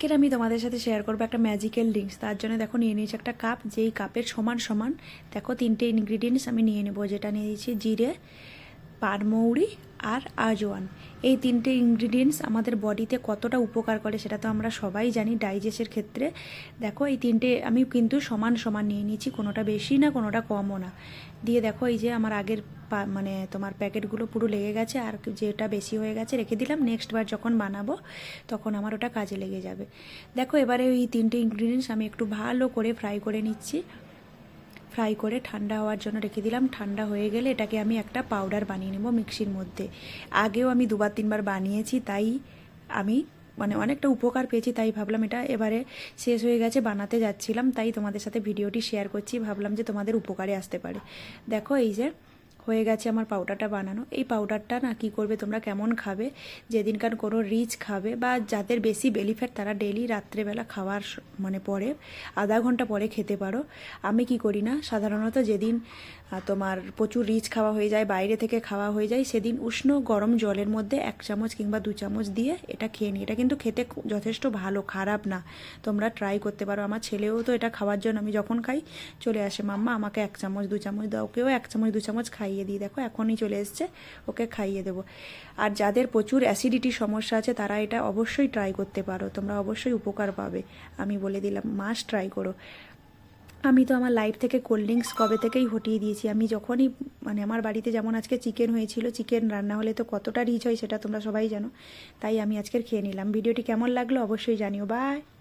আজকের আমি তোমাদের সাথে শেয়ার করবো একটা ম্যাজিক্যাল ড্রিঙ্কস। তার জন্য দেখো নিয়ে নিয়েছি একটা কাপ, যেই কাপের সমান সমান দেখো তিনটে ইনগ্রিডিয়েন্টস আমি নিয়ে নেবো। যেটা নিয়ে নিয়েছি জিরে, পানমৌরি আর আজওয়ান। এই তিনটে ইনগ্রিডিয়েন্টস আমাদের বডিতে কতটা উপকার করে সেটা তো আমরা সবাই জানি ডাইজেস্টের ক্ষেত্রে। দেখো এই তিনটে আমি কিন্তু সমান সমান নিয়ে নিয়েছি, কোনোটা বেশি না কোনোটা কমও না। দিয়ে দেখো এই যে আমার আগের মানে তোমার প্যাকেটগুলো পুরো লেগে গেছে, আর যেটা বেশি হয়ে গেছে রেখে দিলাম, নেক্সট বার যখন বানাবো তখন আমার ওটা কাজে লেগে যাবে। দেখো এবারে ওই তিনটে ইনগ্রিডিয়েন্টস আমি একটু ভালো করে ফ্রাই করে নিচ্ছি। ফ্রাই করে ঠান্ডা হওয়ার জন্য রেখে দিলাম। ঠান্ডা হয়ে গেলে এটাকে আমি একটা পাউডার বানিয়ে নেব মিক্সির মধ্যে। আগেও আমি দুবার তিনবার বানিয়েছি, তাই আমি মানে অনেকটা উপকার পেয়েছি, তাই ভাবলাম এটা এবারে শেষ হয়ে গেছে, বানাতে যাচ্ছিলাম, তাই তোমাদের সাথে ভিডিওটি শেয়ার করছি, ভাবলাম যে তোমাদের উপকারে আসতে পারে। দেখো এই যে হয়ে গেছে আমার পাউডারটা বানানো। এই পাউডারটা না কী করবে তোমরা, কেমন খাবে, যেদিনকার কোনো রিচ খাবে বা যাদের বেশি বেলি ফ্যাট তারা ডেলি রাত্রেবেলা খাওয়ার মানে পরে আধা ঘন্টা পরে খেতে পারো। আমি কি করি না, সাধারণত যেদিন তোমার প্রচুর রিচ খাওয়া হয়ে যায়, বাইরে থেকে খাওয়া হয়ে যায়, সেদিন উষ্ণ গরম জলের মধ্যে 1 চামচ কিংবা 2 চামচ দিয়ে এটা খেয়ে নিই। এটা কিন্তু খেতে যথেষ্ট ভালো, খারাপ না, তোমরা ট্রাই করতে পারো। আমার ছেলেও তো এটা খাওয়ার জন্য, আমি যখন খাই চলে আসে, মাম্মা আমাকে 1 চামচ 2 চামচ দাও, ওকেও 1 চামচ 2 চামচ খাইয়ে দিই। দেখো এখনই চলে এসছে, ওকে খাইয়ে দেবো। আর যাদের প্রচুর অ্যাসিডিটির সমস্যা আছে তারা এটা অবশ্যই ট্রাই করতে পারো, তোমরা অবশ্যই উপকার পাবে, আমি বলে দিলাম, মাস্ট ট্রাই করো। আমি তো আমার লাইফ থেকে কোল্ড ড্রিঙ্কস কবে থেকেই হটিয়ে দিয়েছি। আমি যখনই মানে আমার বাড়িতে যেমন আজকে চিকেন হয়েছিল, চিকেন রান্না হলে তো কতটা রিচ হয় সেটা তোমরা সবাই জানো, তাই আমি আজকের খেয়ে নিলাম। ভিডিওটি কেমন লাগলো অবশ্যই জানিও। বাই।